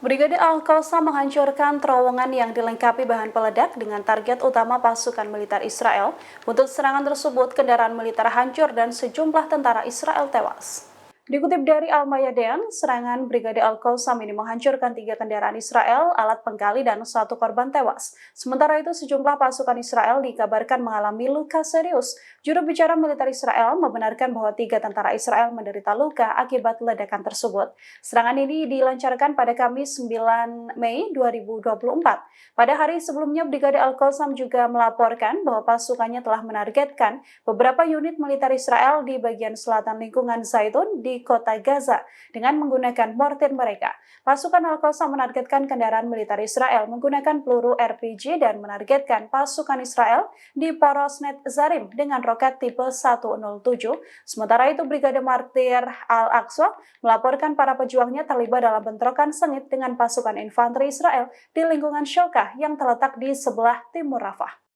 Brigade Al-Qassam menghancurkan terowongan yang dilengkapi bahan peledak dengan target utama pasukan militer Israel. Untuk serangan tersebut, kendaraan militer hancur dan sejumlah tentara Israel tewas. Dikutip dari Al-Mayadeen, serangan Brigade Al-Qassam ini menghancurkan 3 kendaraan Israel, alat penggali, dan 1 korban tewas. Sementara itu, sejumlah pasukan Israel dikabarkan mengalami luka serius. Juru bicara militer Israel membenarkan bahwa 3 tentara Israel menderita luka akibat ledakan tersebut. Serangan ini dilancarkan pada Kamis 9 Mei 2024. Pada hari sebelumnya, Brigade Al-Qassam juga melaporkan bahwa pasukannya telah menargetkan beberapa unit militer Israel di bagian selatan lingkungan Zaitun di kota Gaza dengan menggunakan mortir mereka. Pasukan Al-Qassam menargetkan kendaraan militer Israel menggunakan peluru RPG dan menargetkan pasukan Israel di Poros Netzarim dengan roket tipe 107. Sementara itu, Brigade Martir Al-Aqsa melaporkan para pejuangnya terlibat dalam bentrokan sengit dengan pasukan infanteri Israel di lingkungan Shokah yang terletak di sebelah timur Rafah.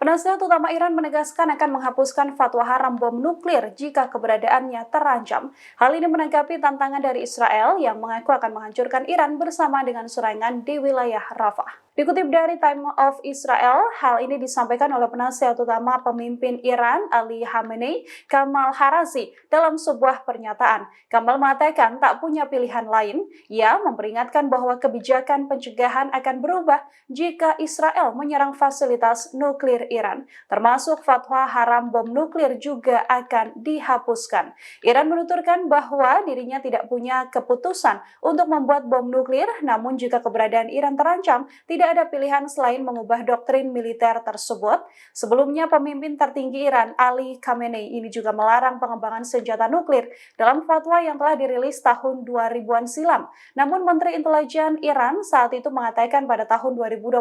Penasihat utama Iran menegaskan akan menghapuskan fatwa haram bom nuklir jika keberadaannya terancam. Hal ini menanggapi tantangan dari Israel yang mengaku akan menghancurkan Iran bersama dengan serangan di wilayah Rafah. Dikutip dari Time of Israel, hal ini disampaikan oleh penasihat utama pemimpin Iran, Ali Khamenei, Kamal Kharazi, dalam sebuah pernyataan. Kamal mengatakan tak punya pilihan lain. Ia memperingatkan bahwa kebijakan pencegahan akan berubah jika Israel menyerang fasilitas nuklir Iran, termasuk fatwa haram bom nuklir juga akan dihapuskan. Iran menuturkan bahwa dirinya tidak punya keputusan untuk membuat bom nuklir, namun jika keberadaan Iran terancam, tidak ada pilihan selain mengubah doktrin militer tersebut. Sebelumnya, pemimpin tertinggi Iran, Ali Khamenei, ini juga melarang pengembangan senjata nuklir dalam fatwa yang telah dirilis tahun 2000-an silam. Namun, Menteri Intelijen Iran saat itu mengatakan pada tahun 2021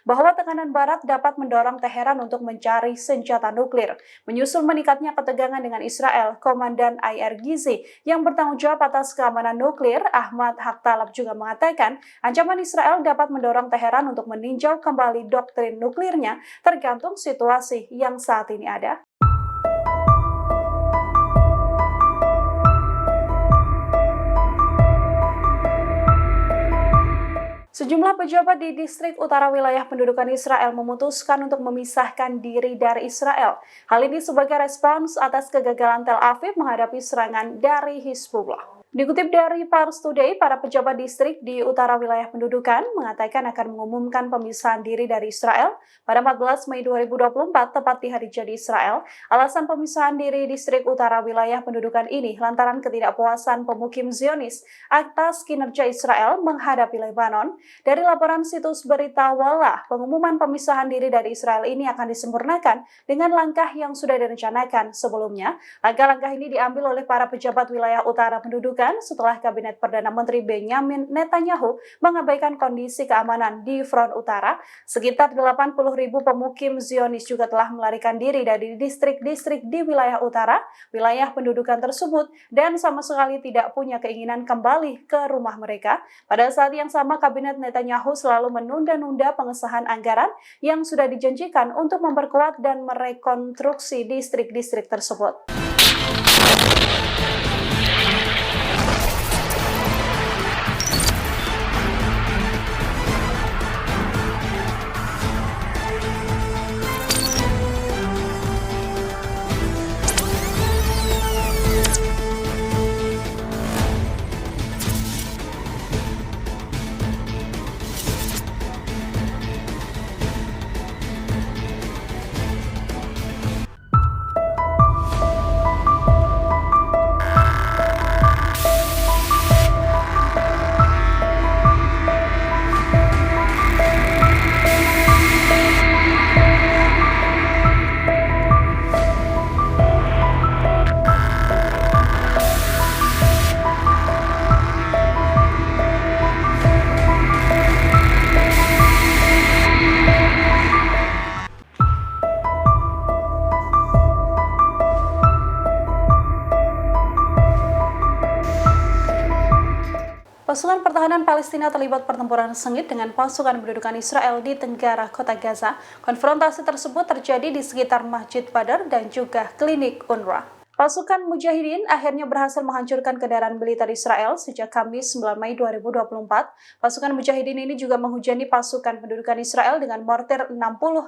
bahwa tekanan Barat dapat mendorong Teheran untuk mencari senjata nuklir. Menyusul meningkatnya ketegangan dengan Israel, Komandan IRGZ yang bertanggung jawab atas keamanan nuklir, Ahmad Haktalab, juga mengatakan ancaman Israel dapat mendorong Teheran untuk meninjau kembali doktrin nuklirnya tergantung situasi yang saat ini ada. Sejumlah pejabat di distrik utara wilayah pendudukan Israel memutuskan untuk memisahkan diri dari Israel. Hal ini sebagai respons atas kegagalan Tel Aviv menghadapi serangan dari Hizbullah. Dikutip dari Pars Today, para pejabat distrik di utara wilayah pendudukan mengatakan akan mengumumkan pemisahan diri dari Israel pada 14 Mei 2024, tepat di hari jadi Israel. Alasan pemisahan diri distrik utara wilayah pendudukan ini lantaran ketidakpuasan pemukim Zionis atas kinerja Israel menghadapi Lebanon. Dari laporan situs berita Walla, pengumuman pemisahan diri dari Israel ini akan disempurnakan dengan langkah yang sudah direncanakan sebelumnya. Langkah-langkah ini diambil oleh para pejabat wilayah utara pendudukan setelah Kabinet Perdana Menteri Benjamin Netanyahu mengabaikan kondisi keamanan di front utara. Sekitar 80.000 pemukim Zionis juga telah melarikan diri dari distrik-distrik di wilayah utara, wilayah pendudukan tersebut, dan sama sekali tidak punya keinginan kembali ke rumah mereka. Pada saat yang sama, Kabinet Netanyahu selalu menunda-nunda pengesahan anggaran yang sudah dijanjikan untuk memperkuat dan merekonstruksi distrik-distrik tersebut. Pasukan pertahanan Palestina terlibat pertempuran sengit dengan pasukan pendudukan Israel di tenggara kota Gaza. Konfrontasi tersebut terjadi di sekitar Masjid Badr dan juga klinik UNRWA. Pasukan Mujahidin akhirnya berhasil menghancurkan kendaraan militer Israel sejak Kamis 9 Mei 2024. Pasukan Mujahidin ini juga menghujani pasukan pendudukan Israel dengan mortir 60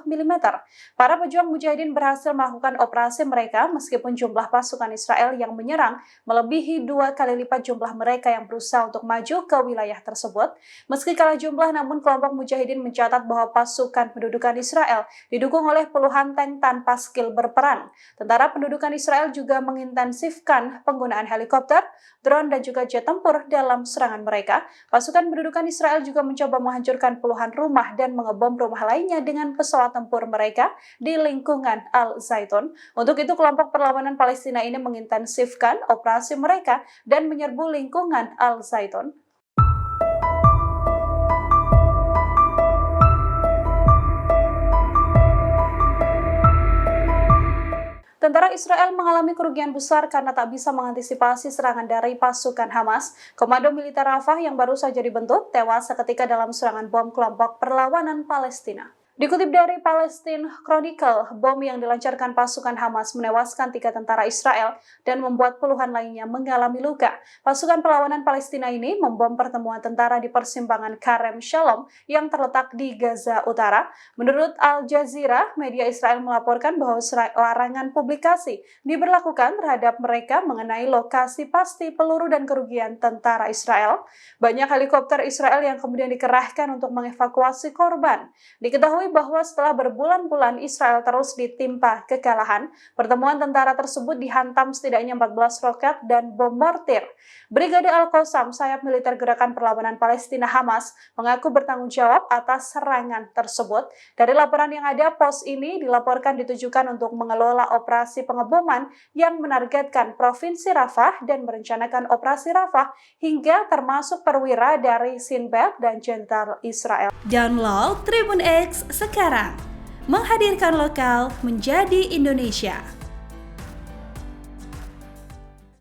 mm. Para pejuang Mujahidin berhasil melakukan operasi mereka meskipun jumlah pasukan Israel yang menyerang melebihi 2 kali lipat jumlah mereka yang berusaha untuk maju ke wilayah tersebut. Meski kalah jumlah, namun kelompok Mujahidin mencatat bahwa pasukan pendudukan Israel didukung oleh puluhan tank tanpa skill berperang. Tentara pendudukan Israel juga mengintensifkan penggunaan helikopter, drone, dan juga jet tempur dalam serangan mereka. Pasukan pendudukan Israel juga mencoba menghancurkan puluhan rumah dan mengebom rumah lainnya dengan pesawat tempur mereka di lingkungan Al-Zaitun. Untuk itu, kelompok perlawanan Palestina ini mengintensifkan operasi mereka dan menyerbu lingkungan Al-Zaitun. Tentara Israel mengalami kerugian besar karena tak bisa mengantisipasi serangan dari pasukan Hamas. Komando militer Rafah yang baru saja dibentuk tewas seketika dalam serangan bom kelompok perlawanan Palestina. Dikutip dari Palestine Chronicle, bom yang dilancarkan pasukan Hamas menewaskan 3 tentara Israel dan membuat puluhan lainnya mengalami luka. Pasukan perlawanan Palestina ini membom pertemuan tentara di persimpangan Karem Shalom yang terletak di Gaza Utara. Menurut Al Jazeera, media Israel melaporkan bahwa larangan publikasi diberlakukan terhadap mereka mengenai lokasi pasti peluru dan kerugian tentara Israel. Banyak helikopter Israel yang kemudian dikerahkan untuk mengevakuasi korban. Diketahui bahwa setelah berbulan-bulan Israel terus ditimpa kekalahan, pertemuan tentara tersebut dihantam setidaknya 14 roket dan bom mortir. Brigade Al-Qassam, sayap militer Gerakan Perlawanan Palestina Hamas, mengaku bertanggung jawab atas serangan tersebut. Dari laporan yang ada, pos ini dilaporkan ditujukan untuk mengelola operasi pengeboman yang menargetkan Provinsi Rafah dan merencanakan operasi Rafah hingga termasuk perwira dari Shin Bet dan jenderal Israel. Download Tribun X sekarang, menghadirkan lokal menjadi Indonesia.